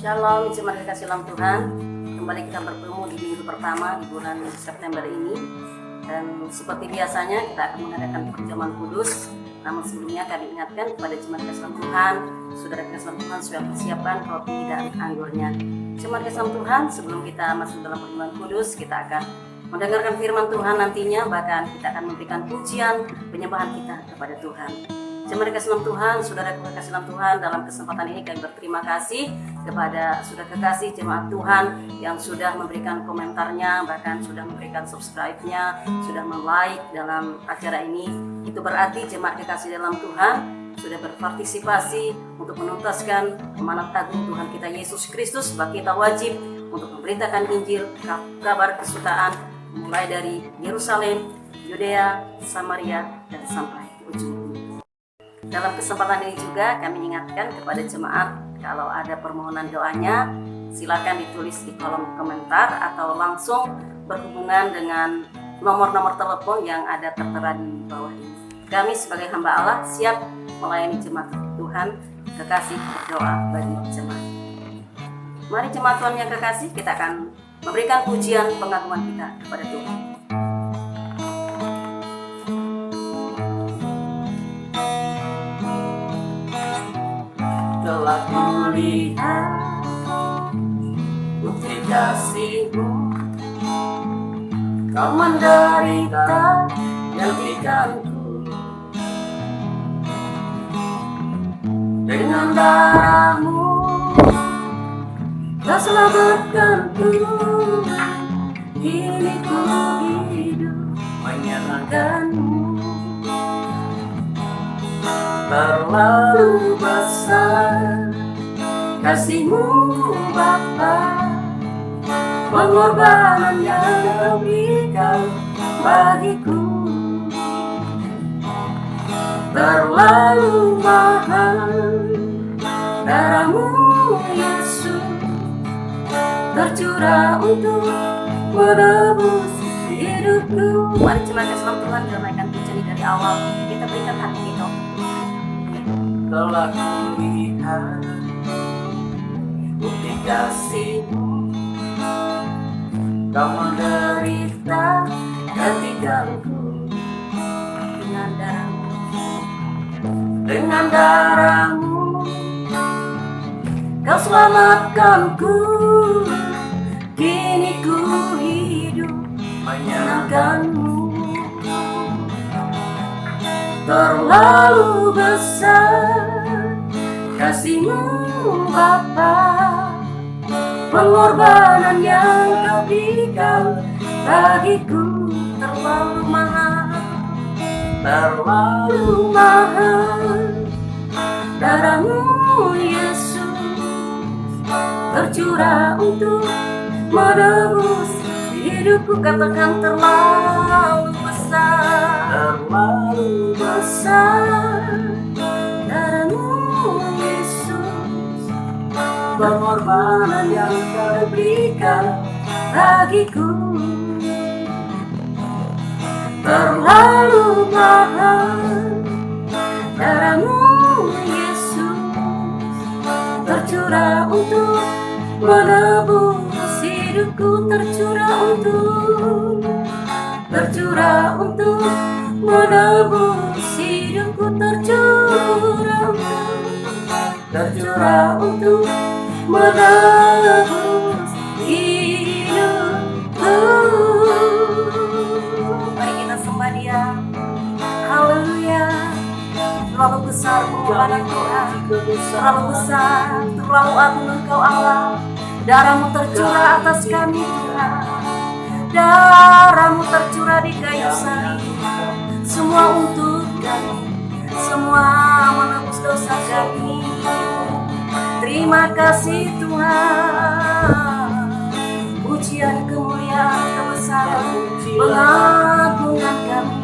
Shalom, jemaat kasih dalam Tuhan. Kembali kita bertemu di minggu pertama di bulan September ini. Dan seperti biasanya kita akan mengadakan perjamuan kudus. Namun sebelumnya kami ingatkan kepada jemaat kasih dalam Tuhan, saudara kasih dalam Tuhan sudah persiapkan roti dan anggurnya. Jemaat kasih dalam Tuhan, sebelum kita masuk dalam perjamuan kudus, kita akan mendengarkan firman Tuhan nantinya. Bahkan kita akan memberikan pujian penyembahan kita kepada Tuhan. Jemaat kasih dalam Tuhan, saudara kasih dalam Tuhan, dalam kesempatan ini kami berterima kasih kepada saudara kekasih jemaat Tuhan yang sudah memberikan komentarnya, bahkan sudah memberikan subscribe-nya, sudah like dalam acara ini. Itu berarti jemaat kekasih dalam Tuhan sudah berpartisipasi untuk menuntaskan amanat agung Tuhan kita Yesus Kristus. Bahwa kita wajib untuk memberitakan Injil, kabar kesukaan, mulai dari Yerusalem, Yudea, Samaria, dan sampai ujung bumi. Dalam kesempatan ini juga kami ingatkan kepada jemaat, kalau ada permohonan doanya silakan ditulis di kolom komentar atau langsung berhubungan dengan nomor-nomor telepon yang ada tertera di bawah ini. Kami sebagai hamba Allah siap melayani jemaat Tuhan kekasih berdoa bagi jemaat. Mari jemaat Tuhan yang kekasih, kita akan memberikan pujian pengagungan kita kepada Tuhan. Telah kulihat bukti kasih-Mu, Kau menderita gantikanku. Dengan darah-Mu Kau selamatkanku. Kini ku hidup menyenangkan-Mu. Terlalu besar kasih-Mu Bapa, pengorbanan yang Kau berikan bagiku. Terlalu mahal darah-Mu Yesus, tercurah untuk menebus hidupku. Mari jemaat kasih dalam Tuhan menaikkan pujian dari awal. Kita berikan hati kita. Telah kulihat bukti kasih-Mu, Kau menderita gantikanku. Dengan darah-Mu Kau selamatkanku. Kini ku hidup menyenangkan-Mu. Terlalu besar kasih-Mu Bapa, pengorbanan yang Kau berikan bagiku. Terlalu mahal, terlalu mahal darah-Mu Yesus, tercurah untuk menebus hidupku. katakan terlalu besar, terlalu besar darah-Mu Yesus, pengorbanan yang Kau berikan bagiku. Terlalu mahal darah-Mu Yesus, tercurah untuk menebus hidupku. Tercurah untuk menebus hidupku. Tercurah untuk menebus hidupku. Mari kita sembah Dia. Haleluya. Terlalu besar pengorbanan Tuhan, terlalu besar, terlalu agung Engkau Allah. Darah-Mu tercurah atas kami Tuhan, darah-Mu tercurah di kayu salib. Semua untuk kami, semua menebus dosa kami. Terima kasih Tuhan. Pujian, kemuliaan, kebesaran, pengagungan kami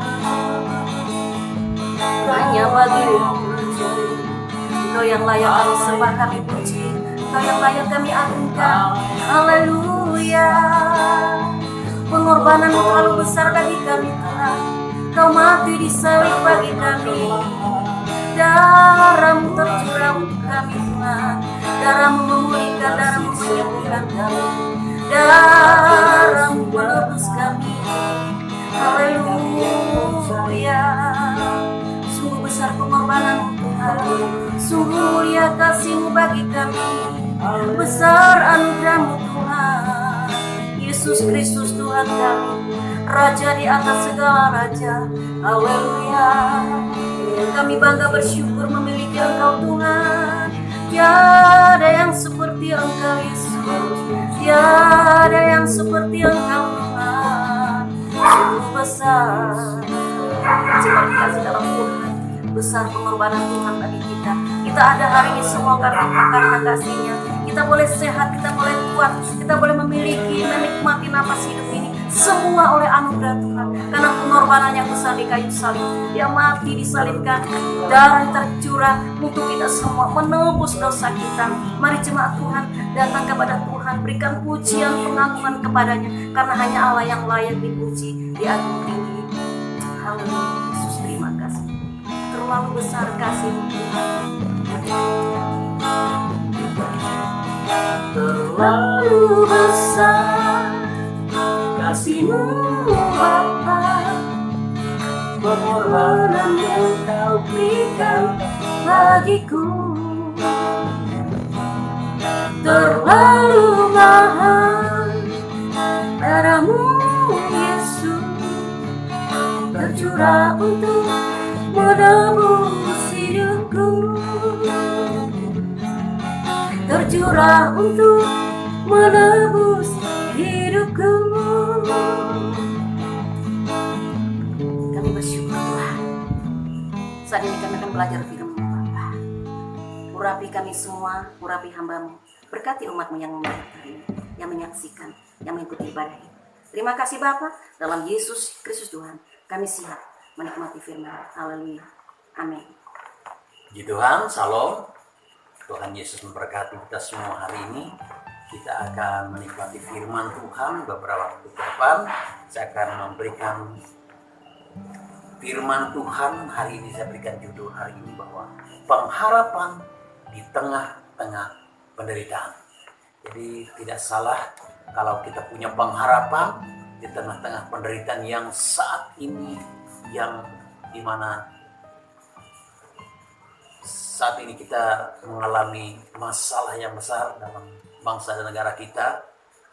hanya bagi-Mu. Engkau yang layak kami sembah, kami puji. Engkau yang layak kami agungkan. Haleluya. Pengorbanan-Mu terlalu besar bagi kami Tuhan. Kau mati di salib bagi kami. Darah-Mu tercurah untuk kami Tuhan. Darah-Mu memulihkan, darah menyembuhkan kami, darah menebus kami. Haleluya. Sungguh besar pengorbanan Tuhan, sungguh mulia kasih-Mu bagi kami, besar anugerah-Mu Tuhan. Yesus Kristus Tuhan kami, Raja di atas segala raja. Haleluya. Kami bangga bersyukur memiliki Engkau Tuhan. Tiada yang seperti Engkau Yesus, tiada yang seperti Engkau Tuhan. Sungguh besar ciptaan kasih dalam Tuhan, besar pengorbanan Tuhan bagi kita. Kita ada hari ini semua karena kasih-Nya. Kita boleh sehat, kita boleh kuat, kita boleh memiliki, menikmati napas hidup ini. Semua oleh anugerah Tuhan, karena pengorbanan yang besar di kayu salib. Dia mati disalibkan, darah tercurah untuk kita semua, menebus dosa kita. Mari jemaat Tuhan datang kepada Tuhan, berikan pujian pengagungan kepadanya, karena hanya Allah yang layak dipuji, diagung tinggi. Haleluya. Yesus, terima kasih. Terlalu besar kasih-Mu Tuhan. Terlalu besar kasih-Mu Bapa, pengorbanan yang Kau berikan bagiku. Terlalu mahal darah-Mu Yesus, tercurah untuk menebus hidupku, tercurah untuk menebus hidupku. Kami bersyukur Tuhan. Saat ini kami akan belajar firman-Mu Bapa. Urapi kami semua, urapi hamba-Mu. Berkati umat-Mu yang mendengarkan, yang menyaksikan, yang mengikuti ibadah ini. Terima kasih Bapa, dalam Yesus Kristus Tuhan, kami siap menikmati firman. Haleluya. Amin. Puji Tuhan, salam. Tuhan Yesus memberkati kita semua hari ini. Kita akan menikmati firman Tuhan beberapa waktu ke depan. Saya akan memberikan firman Tuhan. Hari ini saya berikan judul hari ini bahwa pengharapan di tengah-tengah penderitaan. Jadi tidak salah kalau kita punya pengharapan di tengah-tengah penderitaan yang saat ini, yang dimana saat ini kita mengalami masalah yang besar dalam bangsa dan negara kita,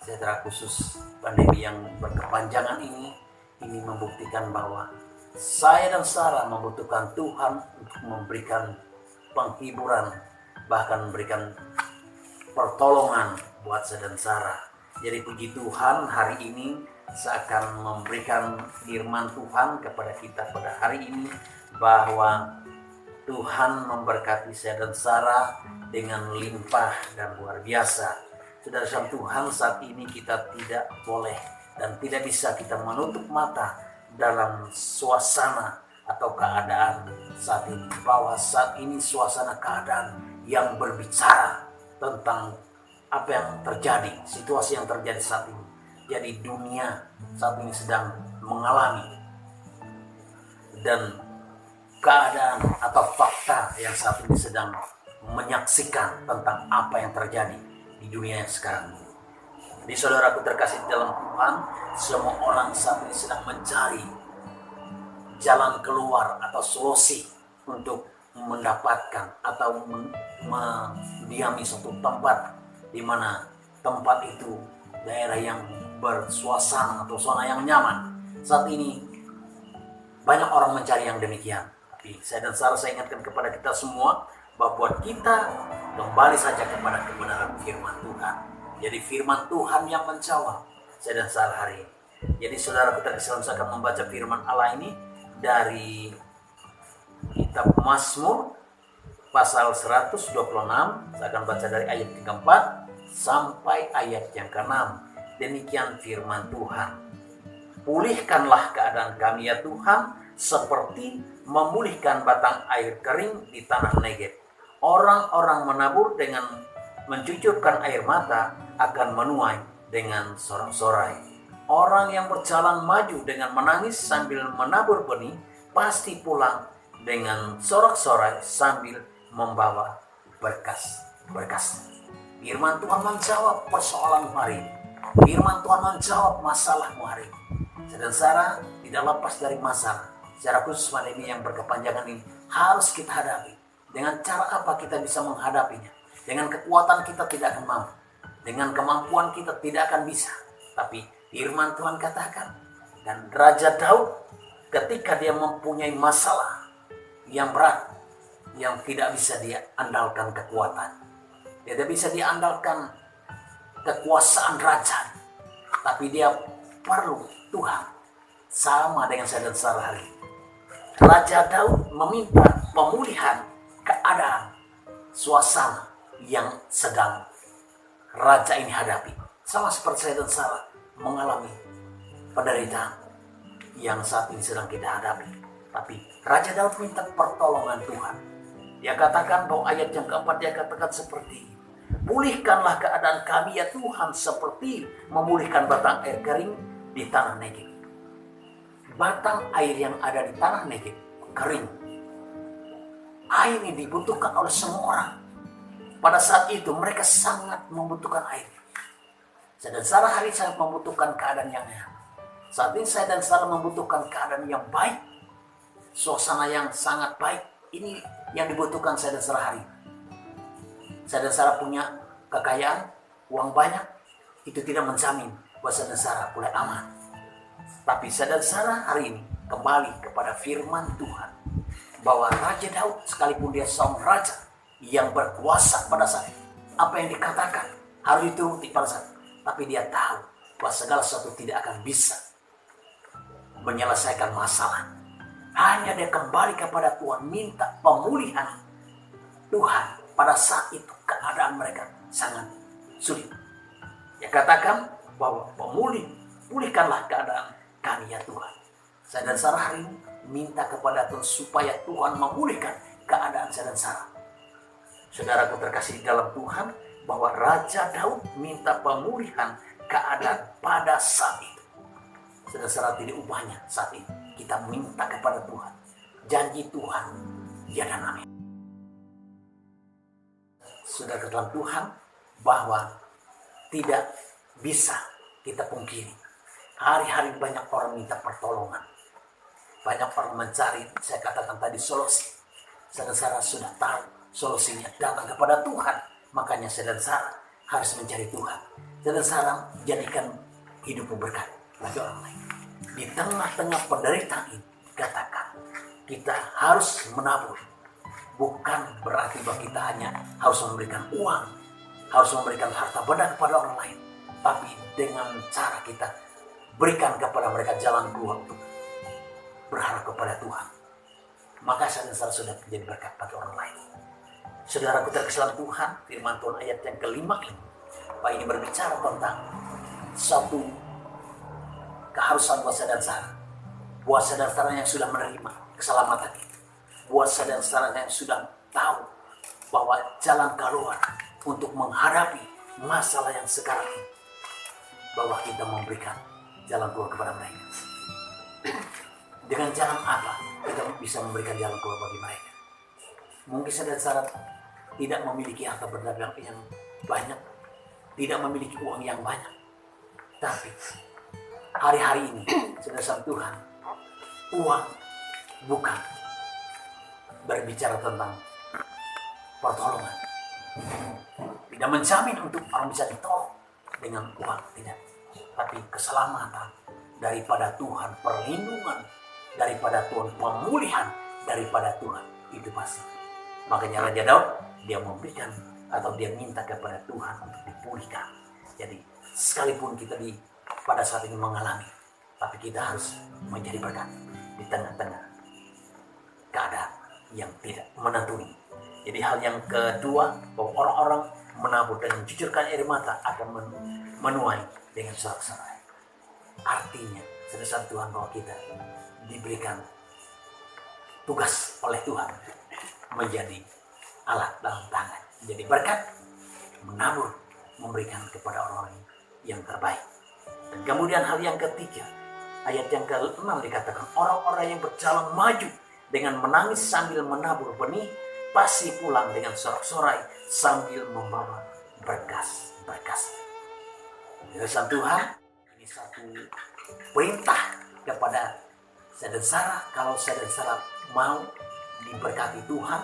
secara khusus pandemi yang berkepanjangan ini membuktikan bahwa saya dan Sarah membutuhkan Tuhan untuk memberikan penghiburan, bahkan memberikan pertolongan buat saya dan Sarah. Jadi puji Tuhan, hari ini saya akan memberikan firman Tuhan kepada kita pada hari ini, bahwa Tuhan memberkati saya dan Sarah dengan limpah dan luar biasa. Saudara Tuhan, saat ini kita tidak boleh dan tidak bisa kita menutup mata dalam suasana atau keadaan saat ini, bahwa saat ini suasana keadaan yang berbicara tentang apa yang terjadi, situasi yang terjadi saat ini. Jadi dunia saat ini sedang mengalami dan keadaan atau fakta yang saat ini sedang menyaksikan tentang apa yang terjadi di dunia yang sekarang ini. Jadi saudaraku terkasih dalam Tuhan, semua orang saat ini sedang mencari jalan keluar atau solusi untuk mendapatkan atau mendiami suatu tempat di mana tempat itu daerah yang bersuasana atau zona yang nyaman. Saat ini banyak orang mencari yang demikian. Tapi saya dan Sarah, saya ingatkan kepada kita semua bahwa kita kembali saja kepada kebenaran firman Tuhan. Jadi firman Tuhan yang menjawab saya dan Sarah hari ini. Jadi saudara kita saya akan membaca firman Allah ini dari kitab Mazmur pasal 126. Saya akan baca dari ayat yang keempat sampai ayat yang keenam. Demikian firman Tuhan. Pulihkanlah keadaan kami ya Tuhan, seperti memulihkan batang air kering di tanah Negeb. Orang-orang menabur dengan mencucurkan air mata akan menuai dengan sorak-sorai. Orang yang berjalan maju dengan menangis sambil menabur benih pasti pulang dengan sorak-sorai sambil membawa berkas. Firman Tuhan menjawab persoalanmu hari ini. Firman Tuhan menjawab masalahmu hari ini. Saudara, tidak lepas dari masalah. Secara khusus pandemi yang berkepanjangan ini harus kita hadapi. Dengan cara apa kita bisa menghadapinya? Dengan kekuatan kita tidak akan mampu. Dengan kemampuan kita tidak akan bisa. Tapi firman Tuhan katakan, dan Raja Daud ketika dia mempunyai masalah yang berat, yang tidak bisa dia andalkan kekuatan, tidak bisa diandalkan kekuasaan raja, tapi dia perlu Tuhan. Sama dengan saya dan Sarah hari ini. Raja Daud meminta pemulihan keadaan suasana yang sedang raja ini hadapi. Sama seperti saya dan Sarah mengalami penderitaan yang saat ini sedang kita hadapi. Tapi Raja Daud minta pertolongan Tuhan. Dia katakan bahwa ayat yang keempat dia katakan seperti ini. Pulihkanlah keadaan kami ya Tuhan seperti memulihkan batang air kering di tanah Negeb. Batang air yang ada di tanah Negeb kering. Air ini dibutuhkan oleh semua orang. Pada saat itu mereka sangat membutuhkan air. Saya dan Sarah hari ini sangat membutuhkan keadaan yang enak. Saat ini saya dan Sarah membutuhkan keadaan yang baik. Suasana yang sangat baik. Ini yang dibutuhkan saya dan Sarah hari ini. Saya dan Sarah punya kekayaan, uang banyak. Itu tidak menjamin bahwa saya dan Sarah boleh aman. Tapi saya dan Sarah hari ini kembali kepada firman Tuhan. Bahwa Raja Daud sekalipun dia seorang raja yang berkuasa pada saat itu. Apa yang dikatakan harus dituruti pada saat itu. Tapi dia tahu bahwa segala sesuatu tidak akan bisa menyelesaikan masalah. Hanya dia kembali kepada Tuhan, minta pemulihan Tuhan. Pada saat itu keadaan mereka sangat sulit. Dia katakan bahwa pulihkanlah keadaan kami ya Tuhan. Saya dan Sarah hari ini minta kepada Tuhan supaya Tuhan memulihkan keadaan saya dan Sarah. Saudaraku terkasih di dalam Tuhan, bahwa Raja Daud minta pemulihan keadaan pada saat itu. Saudara tidak ubahnya saat ini. Kita minta kepada Tuhan. Janji Tuhan, ya dan amin. Saudara dalam Tuhan, bahwa tidak bisa kita pungkiri. Hari-hari banyak orang minta pertolongan. Banyak orang mencari, saya katakan tadi, solusi. Saudara sudah tahu solusinya datang kepada Tuhan. Makanya saya dan Sarah harus mencari Tuhan. Saya dan Sarah jadikan hidupmu berkat bagi orang lain. Di tengah-tengah penderitaan ini, katakan kita harus menabur. Bukan berarti bahwa kita hanya harus memberikan uang, harus memberikan harta benda kepada orang lain. Tapi dengan cara kita berikan kepada mereka jalan keluar untuk berharap kepada Tuhan. Maka saya dan Sarah sudah menjadi berkat bagi orang lain. Saudaraku terkasih Tuhan, firman Tuhan ayat yang kelima ini. Pak ini berbicara tentang satu keharusan buat saya dan Sarah. Buat saya dan Sarah yang sudah menerima keselamatan itu. Buat saya dan Sarah yang sudah tahu bahwa jalan keluar untuk menghadapi masalah yang sekarang ini. Bahwa kita memberikan jalan keluar kepada mereka. Dengan jalan apa kita bisa memberikan jalan keluar bagi mereka? Mungkin saya dan Sarah tidak memiliki harta benda yang banyak, tidak memiliki uang yang banyak. Tapi hari-hari ini, saudara Tuhan, uang bukan berbicara tentang pertolongan. Tidak menjamin untuk orang bisa ditolong dengan uang, tidak. Tapi keselamatan daripada Tuhan, perlindungan daripada Tuhan, pemulihan daripada Tuhan, itu pasti. Makanya Raja Daud, dia memberikan atau dia minta kepada Tuhan untuk dipulihkan. Jadi sekalipun kita pada saat ini mengalami, tapi kita harus menjadi berkat di tengah-tengah keadaan yang tidak menentu. Jadi hal yang kedua, bahwa orang-orang menabur dan mencucurkan air mata akan menuai dengan sorak-sorai. Artinya, sedasar Tuhan bahwa kita diberikan tugas oleh Tuhan menjadi alat dalam tangan, menjadi berkat, menabur, memberikan kepada orang yang terbaik. Dan kemudian hal yang ketiga, ayat yang ke-6 dikatakan, orang-orang yang berjalan maju dengan menangis sambil menabur benih, pasti pulang dengan sorak-sorai sambil membawa berkas-berkas. Firman Tuhan ini satu perintah kepada saya dan Sarah, kalau saya dan Sarah mau diberkati Tuhan,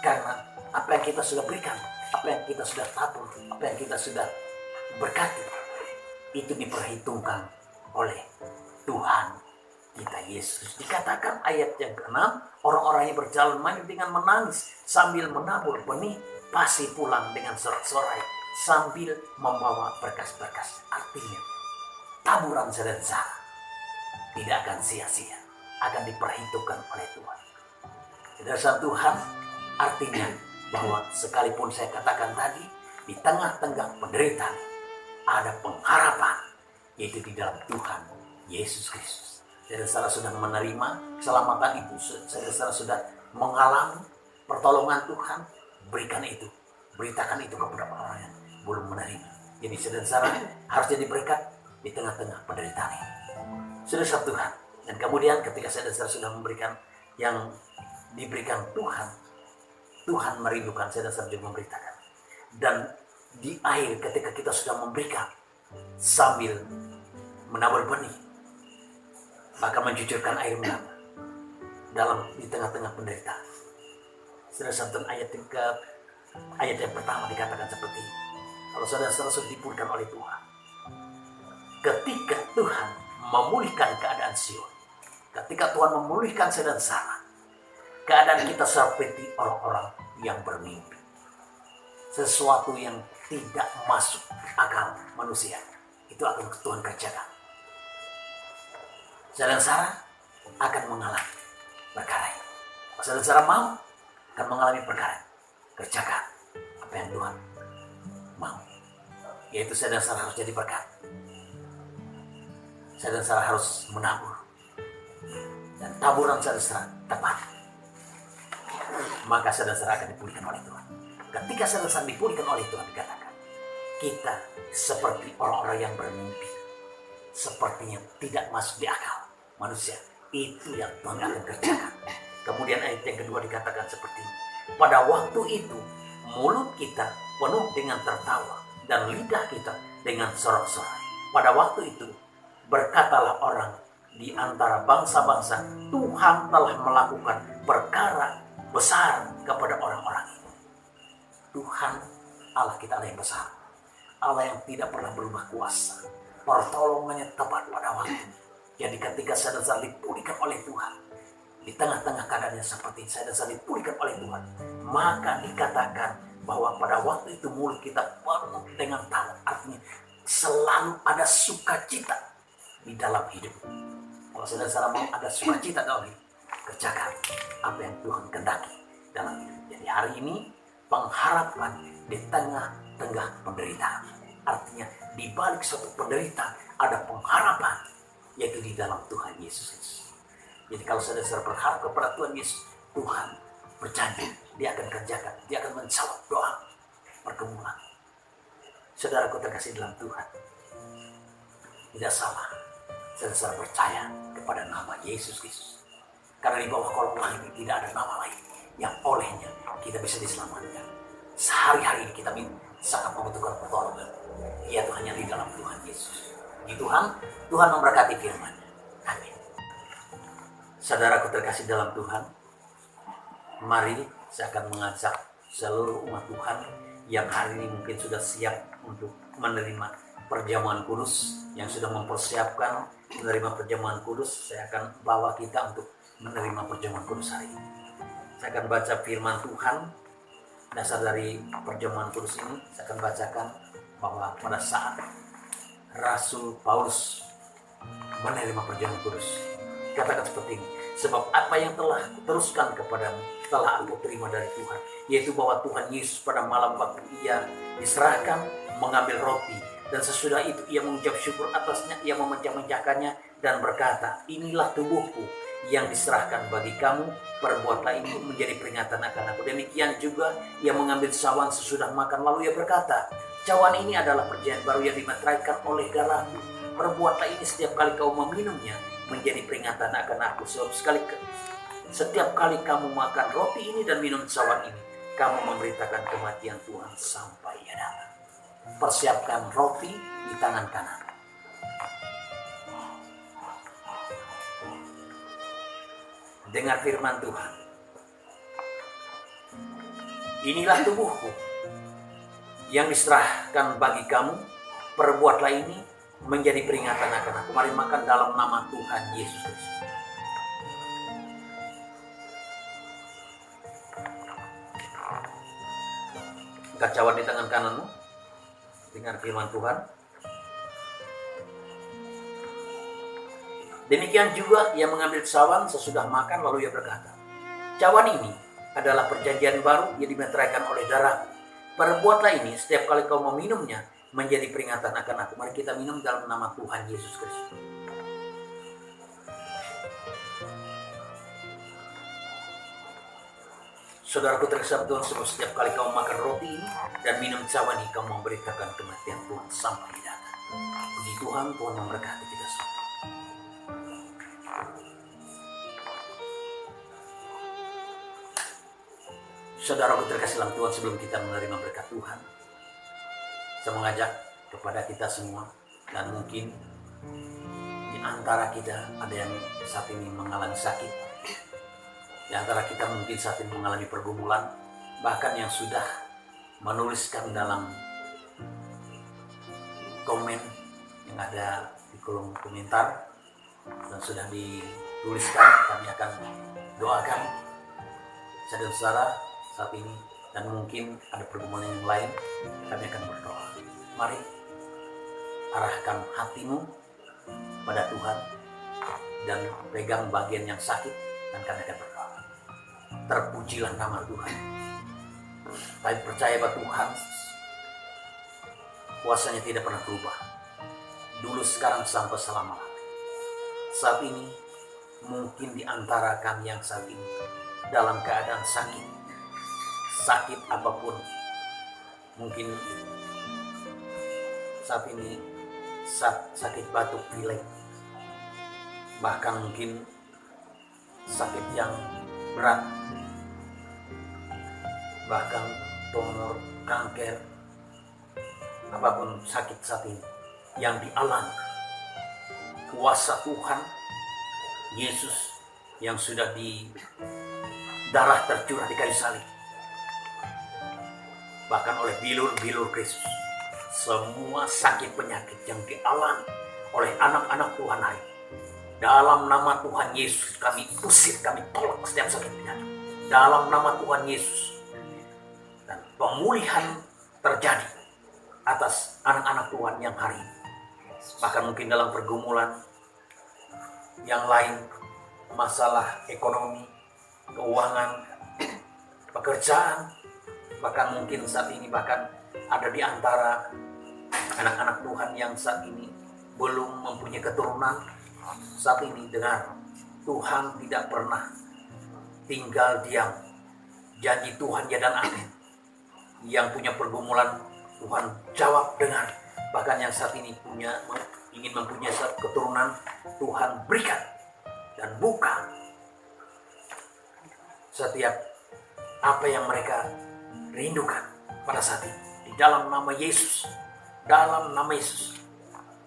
karena apa yang kita sudah berikan, apa yang kita sudah tabur, apa yang kita sudah berkati, itu diperhitungkan oleh Tuhan kita Yesus. Dikatakan ayat yang ke-6, orang-orang yang berjalan maju dengan menangis sambil menabur benih, pasti pulang dengan sorak-sorai sambil membawa berkas-berkas. Artinya taburan saya dan Sarah tidak akan sia-sia, akan diperhitungkan oleh Tuhan. Dasar Tuhan artinya bahwa sekalipun saya katakan tadi, di tengah-tengah penderitaan ada pengharapan, yaitu di dalam Tuhan Yesus Kristus. Saudara sudah menerima keselamatan itu, saudara sudah mengalami pertolongan Tuhan, berikan itu, beritakan itu kepada orang yang belum menerima. Jadi saudara harus jadi berkat di tengah-tengah penderitaan ini. Saudara Tuhan, dan kemudian ketika saudara sudah memberikan yang diberikan Tuhan, Tuhan merindukan, saudara juga memberitakan. Dan di akhir ketika kita sudah memberikan sambil menabur benih, maka mencucurkan air menabur dalam di tengah-tengah penderitaan. Saudara satu ayat yang pertama dikatakan seperti ini. Kalau saudara sudah dipulihkan oleh Tuhan, ketika Tuhan memulihkan keadaan Sion, ketika Tuhan memulihkan saya dan Sarah, keadaan kita seperti orang-orang yang bermimpi. Sesuatu yang tidak masuk akal manusia, itu akan Tuhan kerjakan. Saya dan Sarah akan mengalami perkara ini. Saya dan Sarah mau akan mengalami perkara ini. Kerjakan apa yang Tuhan mau. Yaitu saya dan Sarah harus jadi berkat. Saya dan Sarah harus menabur. Dan taburan saya dan Sarah tepat. Maka saya dan Sarah akan dipulihkan oleh Tuhan. Ketika saya dan Sarah dipulihkan oleh Tuhan, dikatakan kita seperti orang-orang yang bermimpi. Sepertinya tidak masuk di akal manusia. Itu yang Tuhan akan kerjakan. Kemudian ayat yang kedua dikatakan seperti ini. Pada waktu itu mulut kita penuh dengan tertawa dan lidah kita dengan sorak-sorai. Pada waktu itu berkatalah orang di antara bangsa-bangsa, Tuhan telah melakukan perkara besar kepada orang-orang ini. Tuhan Allah kita Allah yang besar, Allah yang tidak pernah berubah kuasa, pertolongannya tepat pada waktu. Jadi ketika saya dan Sarah dipulihkan oleh Tuhan, di tengah-tengah keadaannya seperti saya dan Sarah dipulihkan oleh Tuhan, maka dikatakan bahwa pada waktu itu mulut kita penuh dengan tawa. Artinya selalu ada sukacita di dalam hidup. Kalau saya dan Sarah mau ada sukacita dalam hidup, kerjakan apa yang Tuhan kehendaki dalam hidup. Jadi hari ini pengharapan di tengah-tengah penderitaan. Artinya di balik suatu penderitaan ada pengharapan, yaitu di dalam Tuhan Yesus Kristus. Jadi kalau saudara berharap kepada Tuhan Yesus, Tuhan berjanji Dia akan kerjakan, Dia akan menjawab doa pergumulan. Saudaraku terkasih dalam Tuhan, tidak salah saudara percaya kepada nama Yesus Kristus. Karena di bawah kolong langit tidak ada nama lain yang olehnya kita bisa diselamatkan. Sehari-hari ini kita sangat membutuhkan pertolongan, yaitu hanya di dalam Tuhan Yesus. Di Tuhan memberkati firman-Nya. Amin. Saudaraku terkasih dalam Tuhan, mari saya akan mengajak seluruh umat Tuhan yang hari ini mungkin sudah siap untuk menerima perjamuan kudus, yang sudah mempersiapkan menerima perjamuan kudus. Saya akan bawa kita untuk menerima perjamuan kudus hari ini. Saya akan baca firman Tuhan. Dasar dari perjamuan kudus ini saya akan bacakan bahwa pada saat Rasul Paulus menerima perjamuan kudus, katakan seperti ini: sebab apa yang telah kuteruskan kepadamu telah aku terima dari Tuhan, yaitu bahwa Tuhan Yesus pada malam waktu Ia diserahkan mengambil roti, dan sesudah itu Ia mengucap syukur atasnya, Ia memecah-mecahkannya dan berkata, inilah tubuhku yang diserahkan bagi kamu, perbuatlah ini menjadi peringatan akan aku. Demikian juga Ia mengambil cawan sesudah makan, lalu Ia berkata, cawan ini adalah perjanjian baru yang dimeteraikan oleh darahku. Perbuatlah ini setiap kali kau meminumnya menjadi peringatan akan aku. Sebab setiap kali kamu makan roti ini dan minum cawan ini, kamu memberitakan kematian Tuhan sampai Ia datang. persiapkan roti di tangan kanan. Dengar firman Tuhan. Inilah tubuhku yang diserahkan bagi kamu. Perbuatlah ini menjadi peringatan akan aku. Mari makan dalam nama Tuhan Yesus Kristus. Angkat cawan di tangan kananmu. Dengar firman Tuhan. Demikian juga ia mengambil cawan sesudah makan lalu ia berkata, cawan ini adalah perjanjian baru yang dimeteraikan oleh darah. Perbuatlah ini setiap kali kau meminumnya menjadi peringatan akan aku. Mari kita minum dalam nama Tuhan Yesus Kristus. Saudaraku terkasih Tuhan, setiap kali kau makan roti ini dan minum cawan ini, kau memberitakan kematian Tuhan sampai datang. Puji Tuhan, Tuhan memberkati kita semua. Saudaraku terkasih dalam Tuhan, sebelum kita menerima berkat Tuhan, saya mengajak kepada kita semua, dan mungkin di antara kita ada yang saat ini mengalami sakit, di antara kita mungkin saat ini mengalami pergumulan, bahkan yang sudah menuliskan dalam komen yang ada di kolom komentar dan sudah dituliskan, kami akan doakan saudara-saudara saat ini, dan mungkin ada pergumulan yang lain, kami akan berdoa. Mari arahkan hatimu pada Tuhan dan pegang bagian yang sakit, dan kami akan berdoa. Terpujilah nama Tuhan. Kami percaya bahwa Tuhan kuasanya tidak pernah berubah, dulu, sekarang, sampai selama-lamanya. Saat ini mungkin di antara kami yang saat ini dalam keadaan sakit apapun, mungkin saat ini sakit batuk pilek, bahkan mungkin sakit yang berat, bahkan tumor, kanker, apapun sakit saat ini yang dialami, kuasa Tuhan Yesus yang sudah di darah tercurah di kayu salib, bahkan oleh bilur-bilur Kristus, semua sakit penyakit yang dialami oleh anak-anak Tuhan hari, dalam nama Tuhan Yesus kami usir, kami tolak setiap sakit penyakit dalam nama Tuhan Yesus, dan pemulihan terjadi atas anak-anak Tuhan yang hari ini. Bahkan mungkin dalam pergumulan yang lain, masalah ekonomi, keuangan, pekerjaan, bahkan mungkin saat ini bahkan ada di antara anak-anak Tuhan yang saat ini belum mempunyai keturunan. Saat ini dengar, Tuhan tidak pernah tinggal diam. Janji Tuhan ya dan amin. Yang punya pergumulan, Tuhan jawab dengar. Bahkan yang saat ini ingin mempunyai keturunan, Tuhan berikan dan buka setiap apa yang mereka rindukan pada saat ini. Di dalam nama Yesus, dalam nama Yesus,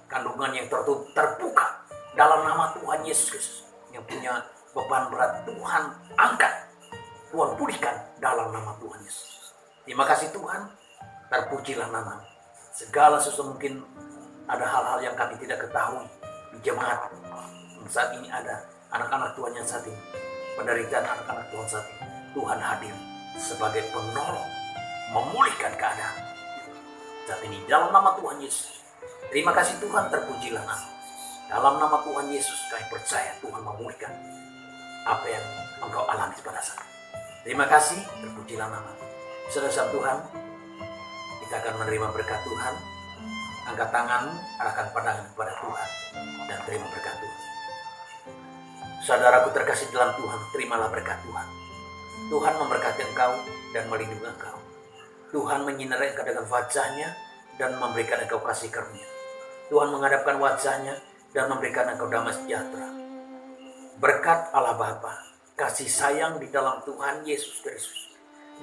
kandungan yang tertutup terbuka dalam nama Tuhan Yesus Kristus. Yang punya beban berat, Tuhan angkat, Tuhan pulihkan dalam nama Tuhan Yesus. Terima kasih Tuhan, terpujilah nama. Segala sesuatu, mungkin ada hal-hal yang kami tidak ketahui di jemaat. Saat ini ada anak-anak Tuhan yang saat ini, penderitaan anak-anak Tuhan saat ini, Tuhan hadir sebagai penolong, memulihkan keadaan saat ini dalam nama Tuhan Yesus. Terima kasih Tuhan, terpujilah nama. Dalam nama Tuhan Yesus kami percaya Tuhan memulihkan apa yang engkau alami pada saat ini. Terima kasih, terpujilah nama. Saudara Tuhan, kita akan menerima berkat Tuhan. Angkat tanganmu, arahkan pandangan kepada Tuhan, dan terima berkat Tuhan. Saudaraku terkasih dalam Tuhan, terimalah berkat Tuhan. Tuhan memberkati engkau dan melindungi engkau. Tuhan menyinari engkau dengan wajah-Nya dan memberikan engkau kasih karunia. Tuhan menghadapkan wajah-Nya dan memberikan engkau damai sejahtera. Berkat Allah Bapa, kasih sayang di dalam Tuhan Yesus Kristus,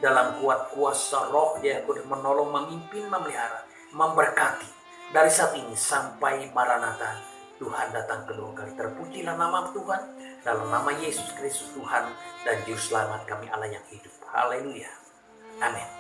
dalam kuat kuasa Roh Dia Kudus menolong, memimpin, memelihara, memberkati dari saat ini sampai Maranatha Tuhan datang kedua kali. Terpujilah nama Tuhan, dalam nama Yesus Kristus Tuhan dan Juru Selamat kami Allah yang hidup. Haleluya. Amin.